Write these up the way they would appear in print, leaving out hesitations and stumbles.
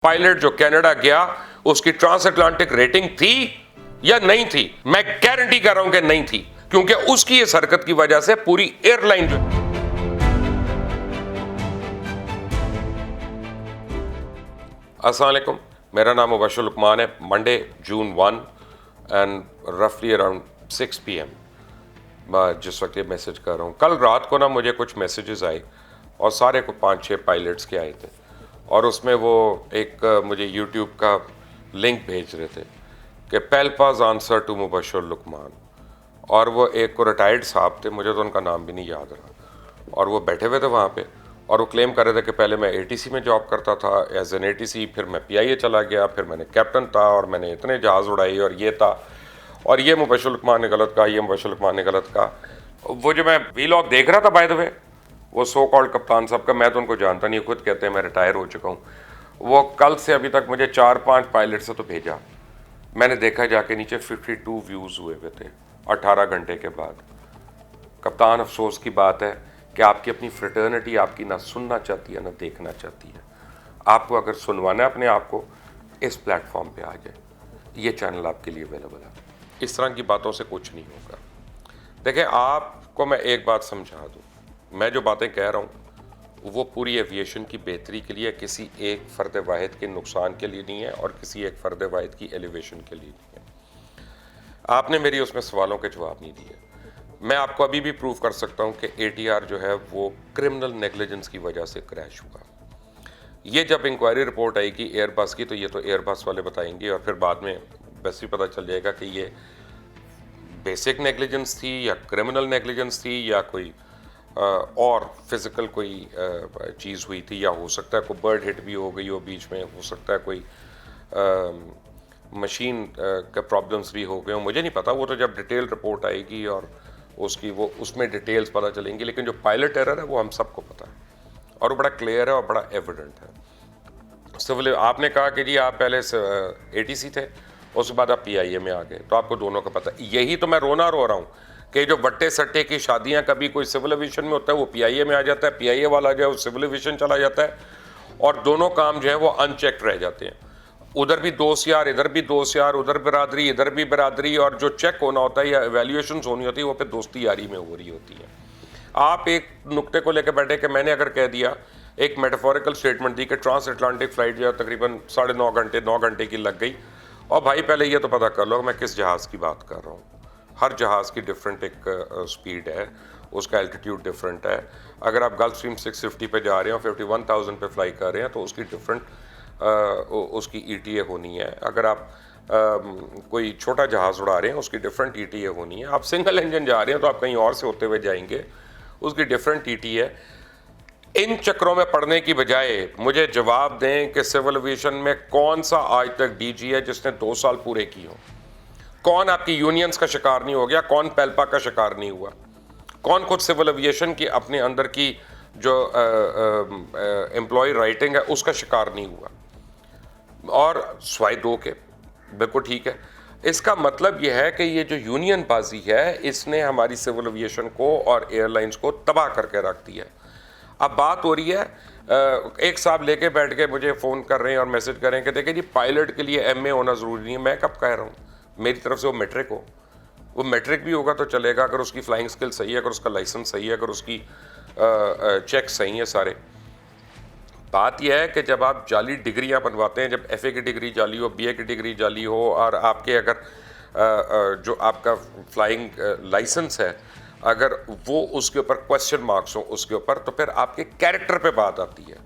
Pilot जो Canada गया उसकी ट्रांस अटलांटिक रेटिंग थी या नहीं थी? मैं गारंटी कर रहा हूं कि नहीं थी, क्योंकि उसकी इस हरकत की वजह से पूरी एयरलाइन जो अस्सलाम वालेकुम, मेरा नाम मुबशर लुकमान है। मंडे जून 1 एंड रफली अराउंड 6 PM जिस वक्त ये मैसेज कर रहा हूँ, कल रात को ना मुझे कुछ मैसेजेस आए और सारे को 5-6 पायलट्स के आए थे और उसमें वो एक मुझे यूट्यूब का लिंक भेज रहे थे कि पेल्पाज आंसर टू मुबशर लुकमान, और वो एक को रिटायर्ड साहब थे, मुझे तो उनका नाम भी नहीं याद रहा, और वो बैठे हुए थे वहाँ पे और वो क्लेम कर रहे थे कि पहले मैं ATC में जॉब करता था एज एन ATC, फिर मैं PIA चला गया, फिर मैंने कैप्टन था और मैंने इतने जहाज़ उड़ाई और ये था, और ये मुबशर लुकमान ने गलत कहा, ये मुबशर लुकमान ने गलत कहा। वो जो मैं वीलॉग देख रहा था बाय द वे, वो सो कॉल्ड कप्तान साहब का, मैं तो उनको जानता नहीं, खुद कहते हैं मैं रिटायर हो चुका हूँ। वो कल से अभी तक मुझे 4-5 पायलट से तो भेजा, मैंने देखा जाके नीचे 52 व्यूज़ हुए हुए थे 18 घंटे के बाद। कप्तान, अफसोस की बात है कि आपकी अपनी फ्रेटर्निटी आपकी ना सुनना चाहती है ना देखना चाहती है। आपको अगर सुनवाना है अपने आप को, इस प्लेटफॉर्म पे आ जाए, ये चैनल आपके लिए अवेलेबल है। इस तरह की बातों से कुछ नहीं होगा। देखिए, आपको मैं एक बात समझा दूँ, मैं जो बातें कह रहा हूँ वो पूरी एविएशन की बेहतरी के लिए, किसी एक फ़र्द वाहिद के नुकसान के लिए नहीं है और किसी एक फ़र्द वाहिद की एलिवेशन के लिए नहीं है। आपने मेरी उसमें सवालों के जवाब नहीं दिए। मैं आपको अभी भी प्रूव कर सकता हूँ कि ATR जो है वो क्रिमिनल नेग्लिजेंस की वजह से क्रैश हुआ। ये जब इंक्वायरी रिपोर्ट आएगी एयरबस की, तो ये तो एयरबस वाले बताएंगे और फिर बाद में वैसे ही पता चल जाएगा कि ये बेसिक नेग्लिजेंस थी या क्रिमिनल नेग्लिजेंस थी या कोई और फिज़िकल कोई चीज़ हुई थी, या हो सकता है कोई बर्ड हिट भी हो गई हो बीच में, हो सकता है कोई मशीन का प्रॉब्लम्स भी हो गए हो, मुझे नहीं पता। वो तो जब डिटेल रिपोर्ट आएगी और उसमें डिटेल्स पता चलेंगी, लेकिन जो पायलट एरर है वो हम सबको पता है और वो बड़ा क्लियर है और बड़ा एविडेंट है। सिविल, आपने कहा कि जी आप पहले ATC थे, उसके बाद आप PIA में आ गए, तो आपको दोनों का पता है। यही तो मैं रो रहा हूँ कि जो वट्टे सट्टे की शादियां, कभी कोई सिविल एविएशन में होता है वो PIA में आ जाता है, PIA वाला जो है वो सिविल एविएशन चला जाता है, और दोनों काम जो है वो अनचेक्ड रह जाते हैं। उधर भी दोस्त यार, इधर भी दोस्त यार, उधर बिरादरी, इधर भी बिरादरी, और जो चेक होना होता है या एवेल्यूएशन होनी होती है वो फिर दोस्ती यारी में हो रही होती है। आप एक नुक्ते को लेकर बैठे कि मैंने अगर कह दिया, एक मेटाफोरिकल स्टेटमेंट दी कि ट्रांस अटलांटिक फ्लाइट जो है तकरीबन 9.5 घंटे की लग गई, और भाई पहले ये तो पता कर लो मैं किस जहाज़ की बात कर रहा हूँ। हर जहाज़ की डिफरेंट एक स्पीड है, उसका एल्टीट्यूड डिफरेंट है। अगर आप गल्फ स्ट्रीम 650 पे जा रहे हो, 51,000 पे फ्लाई कर रहे हैं, तो उसकी डिफरेंट उसकी ETA होनी है। अगर आप कोई छोटा जहाज़ उड़ा रहे हैं, उसकी डिफरेंट ETA होनी है। आप सिंगल इंजन जा रहे हैं तो आप कहीं और से होते हुए जाएंगे, उसकी डिफरेंट ETA है। इन चक्रों में पड़ने की बजाय मुझे जवाब दें कि सिविल एविएशन में कौन सा आज तक DG है जिसने 2 साल पूरे किए हों? कौन आपकी यूनियंस का शिकार नहीं हो गया? कौन पेल्पा का शिकार नहीं हुआ? कौन खुद सिविल एविएशन की अपने अंदर की जो एम्प्लॉय राइटिंग है उसका शिकार नहीं हुआ? और स्वाय 2 के, बिल्कुल ठीक है। इसका मतलब यह है कि ये जो यूनियन बाजी है, इसने हमारी सिविल एविएशन को और एयरलाइंस को तबाह करके रख दिया है। अब बात हो रही है, एक साहब लेके बैठ के मुझे फ़ोन कर रहे हैं और मैसेज कर रहे हैं कि देखिए जी पायलट के लिए MA होना ज़रूरी नहीं है। मैं कब कह रहा हूँ? मेरी तरफ से वो मैट्रिक हो, वो मैट्रिक भी होगा तो चलेगा अगर उसकी फ्लाइंग स्किल सही है, अगर उसका लाइसेंस सही है, अगर उसकी चेक सही है सारे। बात यह है कि जब आप जाली डिग्रियां बनवाते हैं, जब FA की डिग्री जाली हो, BA की डिग्री जाली हो, और आपके अगर जो आपका फ्लाइंग लाइसेंस है अगर वो उसके ऊपर क्वेश्चन मार्क्स हो उसके ऊपर, तो फिर आपके कैरेक्टर पे बात आती है।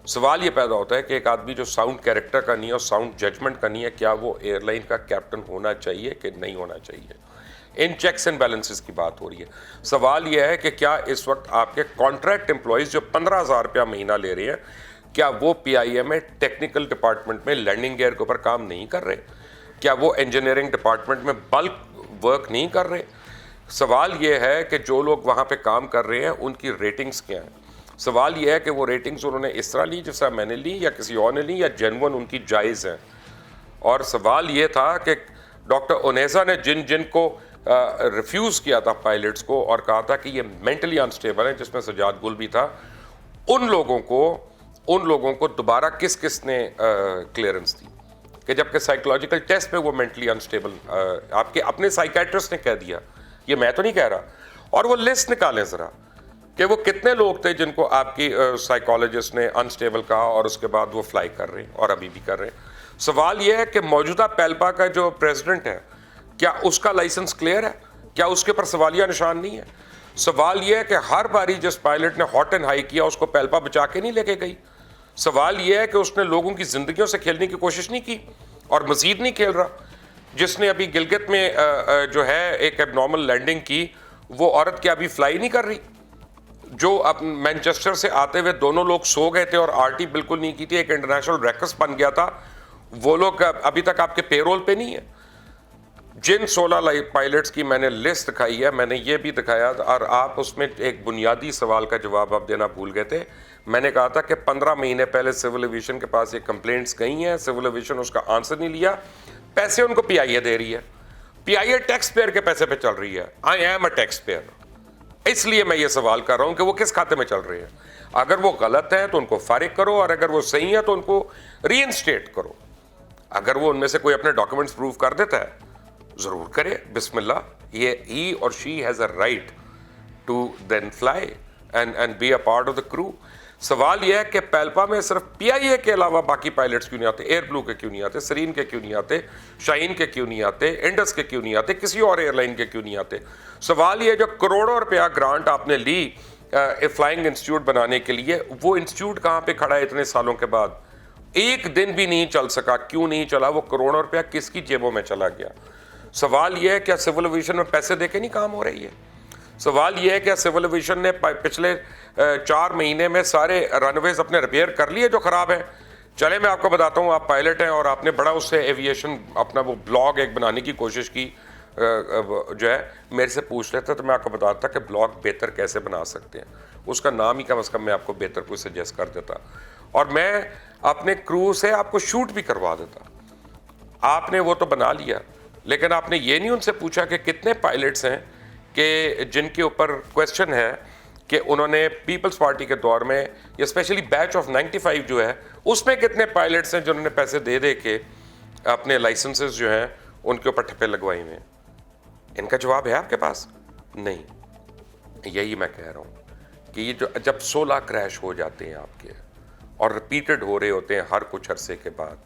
सवाल ये पैदा होता है कि एक आदमी जो साउंड कैरेक्टर का नहीं है और साउंड जजमेंट का नहीं है, क्या वो एयरलाइन का कैप्टन होना चाहिए कि नहीं होना चाहिए? इन चेक्स एंड बैलेंसेस की बात हो रही है। सवाल यह है कि क्या इस वक्त आपके कॉन्ट्रैक्ट एम्प्लॉयज़ जो 15,000 रुपया महीना ले रहे हैं, क्या वो PIA में टेक्निकल डिपार्टमेंट में लैंडिंग गियर के ऊपर काम नहीं कर रहे? क्या वो इंजीनियरिंग डिपार्टमेंट में बल्क वर्क नहीं कर रहे? सवाल ये है कि जो लोग वहाँ पे काम कर रहे हैं उनकी रेटिंग्स क्या हैं? सवाल ये है कि वो रेटिंग्स उन्होंने इस तरह ली जैसा मैंने ली, या किसी और ने ली, या जेन्युइन उनकी जायज़ हैं? और सवाल ये था कि डॉक्टर ओनेजा ने जिन को रिफ्यूज़ किया था पायलट्स को और कहा था कि ये मेंटली अनस्टेबल है, जिसमें सजाद गुल भी था, उन लोगों को उन लोगों को दोबारा किस किस ने क्लियरेंस दी, कि जबकि साइकोलॉजिकल टेस्ट में वो मेंटली अनस्टेबल, आपके अपने साइकेट्रिस्ट ने कह दिया, ये मैं तो नहीं कह रहा। और वो लिस्ट निकालें ज़रा कि वो कितने लोग थे जिनको आपकी साइकोलॉजिस्ट ने अनस्टेबल कहा और उसके बाद वो फ्लाई कर रहे हैं और अभी भी कर रहे हैं। सवाल ये है कि मौजूदा पेल्पा का जो प्रेसिडेंट है, क्या उसका लाइसेंस क्लियर है? क्या उसके पर सवालिया निशान नहीं है? सवाल यह है कि हर बारी जिस पायलट ने हॉट एंड हाई किया उसको पेल्पा बचा के नहीं लेके गई। सवाल यह है कि उसने लोगों की जिंदगियों से खेलने की कोशिश नहीं की और मजीद नहीं खेल रहा। जिसने अभी गिलगित में जो है एक एबनॉर्मल लैंडिंग की, वो औरत क्या अभी फ्लाई नहीं कर रही? जो अब मैनचेस्टर से आते हुए दोनों लोग सो गए थे और आरटी बिल्कुल नहीं की थी, एक इंटरनेशनल रैकेट बन गया था, वो लोग अभी तक आपके पेरोल पे नहीं है। जिन 16 पायलट्स की मैंने लिस्ट दिखाई है, मैंने ये भी दिखाया और आप उसमें एक बुनियादी सवाल का जवाब आप देना भूल गए थे। मैंने कहा था कि 15 महीने पहले सिविल एविएशन के पास ये कंप्लेंट्स गई हैं, सिविल एविएशन उसका आंसर नहीं लिया, पैसे उनको पीआईए दे रही है। पीआईए टैक्स पेयर के पैसे पे चल रही है। I am a tax payer, इसलिए मैं ये सवाल कर रहा हूं कि वो किस खाते में चल रहे हैं। अगर वो गलत है तो उनको फारिग करो और अगर वो सही है तो उनको रीइंस्टेट करो। अगर वो उनमें से कोई अपने डॉक्यूमेंट्स प्रूव कर देता है, जरूर करे, बिस्मिल्लाह। ये ही और she has a right to then fly and be a part of the crew. सवाल यह है कि पेल्पा में सिर्फ पीआईए के अलावा बाकी पायलट्स क्यों नहीं आते? एयर ब्लू के क्यों नहीं आते? सरीन के क्यों नहीं आते? शाहीन के क्यों नहीं आते? इंडस के क्यों नहीं आते? किसी और एयरलाइन के क्यों नहीं आते? सवाल यह, जो करोड़ों रुपया ग्रांट आपने ली फ्लाइंग इंस्टीट्यूट बनाने के लिए, वो इंस्टीट्यूट कहाँ पे खड़ा है इतने सालों के बाद? एक दिन भी नहीं चल सका। क्यों नहीं चला? वो करोड़ों रुपया किसकी जेबों में चला गया? सवाल यह है, क्या सिविल एविएशन में पैसे देके नहीं काम हो रही है? सवाल यह है, क्या सिविल एविएशन ने पिछले 4 महीने में सारे रनवेज अपने रिपेयर कर लिए जो खराब है? चले मैं आपको बताता हूँ, आप पायलट हैं और आपने बड़ा उससे एविएशन अपना वो ब्लॉग एक बनाने की कोशिश की, जो है मेरे से पूछ लेते तो मैं आपको बताता कि ब्लॉग बेहतर कैसे बना सकते हैं। उसका नाम ही कम अज़ कम मैं आपको बेहतर कोई सजेस्ट कर देता और मैं अपने क्रू से आपको शूट भी करवा देता। आपने वो तो बना लिया, लेकिन आपने ये नहीं उनसे पूछा कि कितने पायलट्स हैं कि जिनके ऊपर क्वेश्चन है कि उन्होंने पीपल्स पार्टी के दौर में या स्पेशली बैच ऑफ 95 जो है उसमें कितने पायलट्स हैं जिन्होंने पैसे दे दे के अपने लाइसेंसेस जो हैं उनके ऊपर ठप्पे लगवाए हुए हैं? इनका जवाब है आपके पास? नहीं। यही मैं कह रहा हूँ कि ये जो जब 16 क्रैश हो जाते हैं आपके और रिपीटेड हो रहे होते हैं हर कुछ अरसे के बाद,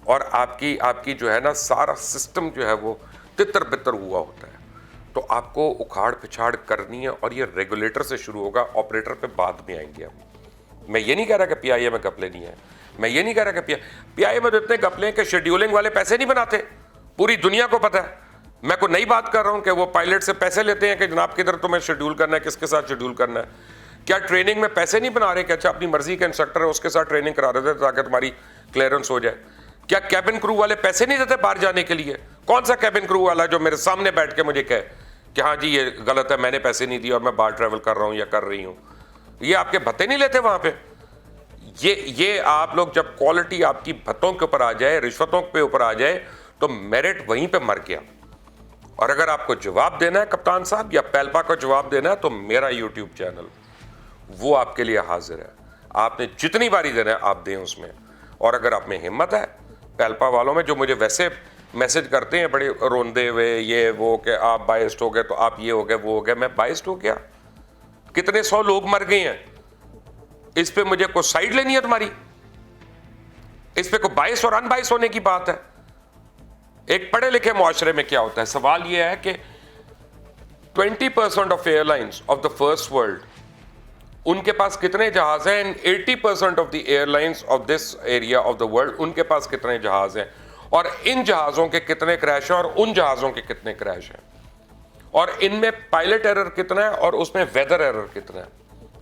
और आपकी जो है ना सारा सिस्टम जो है वो तितर बितर हुआ होता है, तो आपको उखाड़ पिछाड़ करनी है और ये रेगुलेटर से शुरू होगा, ऑपरेटर पे बाद में आएंगे हम। मैं ये नहीं कह रहा कि पीआईए में घपले नहीं है, मैं ये नहीं कह रहा कि पीआईए में तो इतने घपले हैं कि शेड्यूलिंग वाले पैसे नहीं बनाते, पूरी दुनिया को पता है। मैं कोई नई बात कर रहा हूँ कि वो पायलट से पैसे लेते हैं कि जनाब किधर तुम्हें शेड्यूल करना है, किसके साथ शेड्यूल करना है। क्या ट्रेनिंग में पैसे नहीं बना रहे कि अच्छा अपनी मर्जी का इंस्ट्रक्टर है उसके साथ ट्रेनिंग करा रहे थे ताकि तुम्हारी क्लियरेंस हो जाए? क्या कैबिन क्रू वाले पैसे नहीं देते बाहर जाने के लिए? कौन सा कैबिन क्रू वाला जो मेरे सामने बैठ के मुझे कहे कि हाँ जी ये गलत है, मैंने पैसे नहीं दिए और मैं बाहर ट्रैवल कर रहा हूँ या कर रही हूँ? ये आपके भत्ते नहीं लेते वहाँ पे? ये आप लोग जब क्वालिटी आपकी भत्तों के ऊपर आ जाए, रिश्वतों के ऊपर आ जाए, तो मेरिट वहीं पे मर गया। और अगर आपको जवाब देना है कप्तान साहब या पेल्पा को जवाब देना है, तो मेरा यूट्यूब चैनल वो आपके लिए हाजिर है। आपने जितनी बारी देना है आप दें उसमें। और अगर आप में हिम्मत है, पेल्पा वालों में जो मुझे वैसे मैसेज करते हैं बड़े रोंदे हुए, ये वो कि आप बाइस्ड हो गए, तो आप ये हो गए वो हो गए। मैं बाइस्ड हो गया? कितने 100 लोग मर गए हैं, इस पे मुझे कोई साइड लेनी है तुम्हारी? इस पे कोई बाइस और अनबाइस होने की बात है? एक पढ़े लिखे मुआशरे में क्या होता है? सवाल यह है कि 20% of airlines of the first world, उनके पास कितने जहाज हैं? 80% of the airlines of this area of the world, उनके पास कितने जहाज हैं? और इन जहाजों के कितने क्रैश हैं और उन जहाजों के कितने क्रैश हैं? और इनमें पायलट एरर कितना है और उसमें वेदर एरर कितना है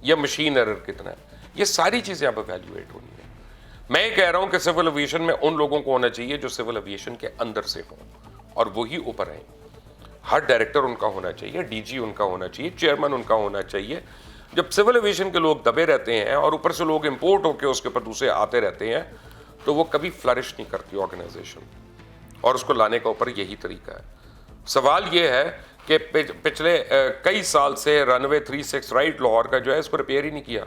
या मशीन एरर कितना है? ये सारी चीजें अब इवैल्यूएट होनी है। मैं ये कह रहा हूं कि सिविल एविएशन में उन लोगों को होना चाहिए जो सिविल एविएशन के अंदर से हो और वही ऊपर आए। हर डायरेक्टर उनका होना चाहिए, डीजी उनका होना चाहिए, चेयरमैन उनका होना चाहिए। जब सिविल एविएशन के लोग दबे रहते हैं और ऊपर से लोग इंपोर्ट होकर उसके ऊपर दूसरे आते रहते हैं, तो वो कभी फ्लरिश नहीं करती ऑर्गेनाइजेशन, और उसको लाने का ऊपर यही तरीका है। सवाल ये है कि पिछले कई साल से रनवे 36 राइट लाहौर का जो है इसको रिपेयर ही नहीं किया।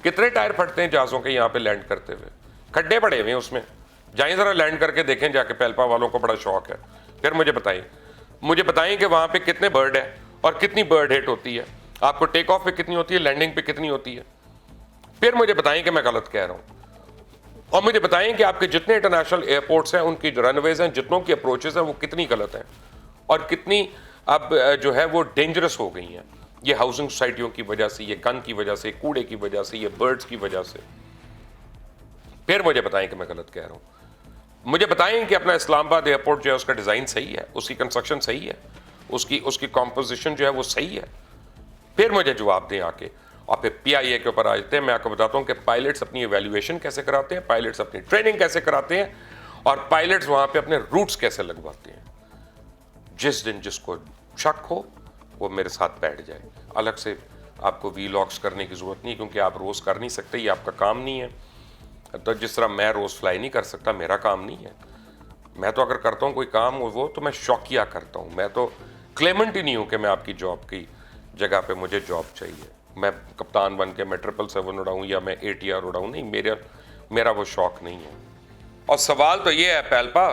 कितने टायर फटते हैं जहाज़ों के यहाँ पे लैंड करते हुए, खड्डे पड़े हुए हैं उसमें। जाइए ज़रा लैंड करके देखें जाके, पेल्पा वालों को बड़ा शौक है। फिर मुझे बताएं कि वहाँ पे कितने बर्ड है और कितनी बर्ड हिट होती है, आपको टेक ऑफ पे कितनी होती है, लैंडिंग पे कितनी होती है। फिर मुझे बताएं कि मैं गलत कह रहा हूँ, और मुझे बताएं कि आपके जितने इंटरनेशनल एयरपोर्ट्स हैं, उनकी जो रनवेज हैं, जितनों की अप्रोचेस हैं, वो कितनी गलत हैं और कितनी अब जो है वो डेंजरस हो गई हैं। ये हाउसिंग सोसाइटियों की वजह से, ये गन की वजह से, कूड़े की वजह से, ये बर्ड्स की वजह से। फिर मुझे बताएं कि मैं गलत कह रहा हूं। मुझे बताएं कि अपना इस्लामाबाद एयरपोर्ट जो है उसका डिज़ाइन सही है, उसकी कंस्ट्रक्शन सही है, उसकी कॉम्पोजिशन जो है वो सही है। फिर मुझे जवाब दें आके। और फिर PIA के ऊपर आ जाते हैं। मैं आपको बताता हूं कि पायलट्स अपनी इवैल्यूएशन कैसे कराते हैं, पायलट्स अपनी ट्रेनिंग कैसे कराते हैं, और पायलट्स वहां पे अपने रूट्स कैसे लगवाते हैं। जिस दिन जिसको शक हो वो मेरे साथ बैठ जाए। अलग से आपको वीलॉग्स करने की ज़रूरत नहीं, क्योंकि आप रोज़ कर नहीं सकते, ये आपका काम नहीं है। तो जिस तरह मैं रोज़ फ्लाई नहीं कर सकता, मेरा काम नहीं है। मैं तो अगर करता हूँ कोई काम वो तो मैं शौकिया करता हूँ। मैं तो क्लेमेंट ही नहीं हूँ कि मैं आपकी जॉब की जगह पे मुझे जॉब चाहिए। मैं कप्तान बन के मैं 777 उड़ाऊँ या मैं ATR उड़ाऊँ, नहीं, मेरा वो शौक़ नहीं है। और सवाल तो ये है पेल्पा,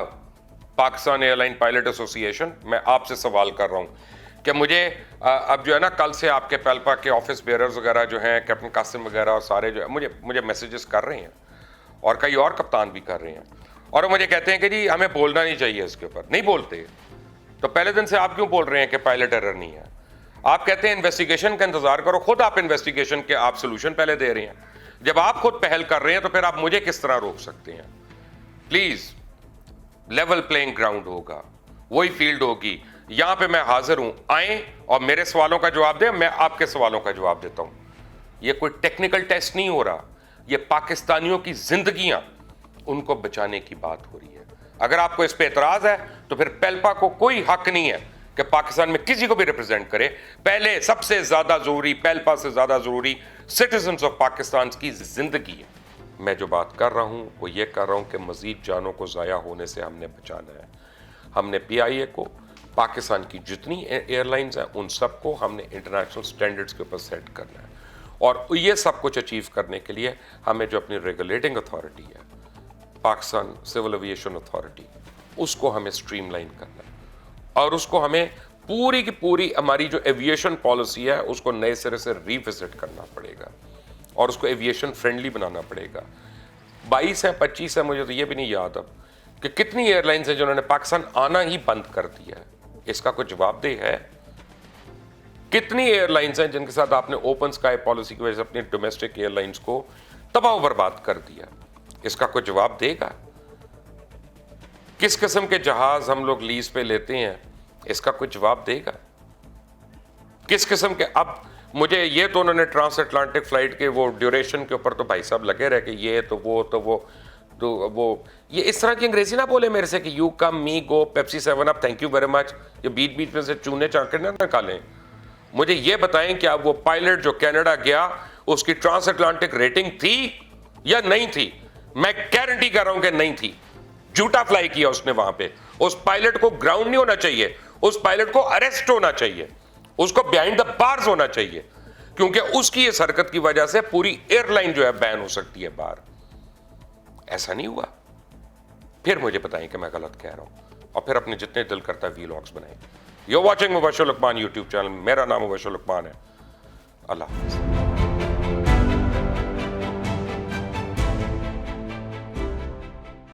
पाकिस्तान एयरलाइन पायलट एसोसिएशन, मैं आपसे सवाल कर रहा हूँ कि मुझे अब जो है ना, कल से आपके पेल्पा के ऑफिस बेयरर्स वगैरह जो हैं, कैप्टन कासिम वगैरह और सारे जो है मुझे मैसेजेस कर रहे हैं, और कई और कप्तान भी कर रहे हैं, और वो मुझे कहते हैं कि जी हमें बोलना नहीं चाहिए इसके ऊपर। नहीं बोलते तो पहले दिन से आप क्यों बोल रहे हैं कि पायलट एरर नहीं है? आप कहते हैं इन्वेस्टिगेशन का इंतजार करो, खुद आप इन्वेस्टिगेशन के आप सोल्यूशन पहले दे रहे हैं। जब आप खुद पहल कर रहे हैं तो फिर आप मुझे किस तरह रोक सकते हैं? प्लीज, लेवल प्लेइंग ग्राउंड होगा, वही फील्ड होगी। यहां पे मैं हाजिर हूं, आए और मेरे सवालों का जवाब दें, मैं आपके सवालों का जवाब देता हूं। यह कोई टेक्निकल टेस्ट नहीं हो रहा, यह पाकिस्तानियों की जिंदगियां, उनको बचाने की बात हो रही है। अगर आपको इस पे एतराज है तो फिर पेल्पा को कोई हक नहीं है कि पाकिस्तान में किसी को भी रिप्रेजेंट करे। पहले सबसे ज्यादा जरूरी, पेल्पा से ज्यादा जरूरी सिटीजन्स ऑफ पाकिस्तान की जिंदगी है। मैं जो बात कर रहा हूं वो ये कर रहा हूं कि मजीद जानों को ज़ाया होने से हमने बचाना है। हमने PIA को, पाकिस्तान की जितनी एयरलाइंस हैं, उन सबको हमने इंटरनेशनल स्टैंडर्ड्स के ऊपर सेट करना है, और ये सब कुछ अचीव करने के लिए हमें जो अपनी रेगुलेटिंग अथॉरिटी है, पाकिस्तान सिविल एविएशन अथॉरिटी, उसको हमें स्ट्रीमलाइन करना है, और उसको हमें पूरी की पूरी हमारी जो एविएशन पॉलिसी है उसको नए सिरे से रिविजिट करना पड़ेगा, और उसको एविएशन फ्रेंडली बनाना पड़ेगा। 22 है 25 है, मुझे तो ये भी नहीं याद अब कि कितनी एयरलाइंस हैं जिन्होंने पाकिस्तान आना ही बंद कर दिया है। इसका कोई जवाबदेह है? कितनी एयरलाइंस हैं जिनके साथ आपने ओपन स्काई पॉलिसी की वजह से अपनी डोमेस्टिक एयरलाइंस को तबाह बर्बाद कर दिया? इसका कोई जवाब देगा? किस किस्म के जहाज हम लोग लीज पे लेते हैं, इसका कोई जवाब देगा? किस किस्म के, अब मुझे ये तो उन्होंने ट्रांस अटलांटिक फ्लाइट के वो ड्यूरेशन के ऊपर तो भाई साहब लगे रहे कि ये तो वो ये इस तरह की अंग्रेजी ना बोले मेरे से कि you come me go Pepsi 7 up thank you very much. ये बीच बीच में से चूने चाके ना निकालें। मुझे ये बताएं कि आप वो पायलट जो कनाडा गया उसकी ट्रांस अटलांटिक रेटिंग थी या नहीं थी? मैं गारंटी कर रहा हूं कि नहीं थी। झूठा फ्लाई किया उसने वहां पे। उस पायलट को ग्राउंड नहीं होना चाहिए, उस पायलट को अरेस्ट होना चाहिए, उसको बिहाइंड द बार्स होना चाहिए, क्योंकि उसकी इस हरकत की वजह से पूरी एयरलाइन जो है बैन हो सकती है बाहर। ऐसा नहीं हुआ। फिर मुझे बताएं कि मैं गलत कह रहा हूं, और फिर अपने जितने दिल करता है वीलॉग्स बनाएं। You are watching Mubashar Luqman YouTube channel. मेरा नाम मुबशर लुकमान है। अल्लाह हाफ़िज़।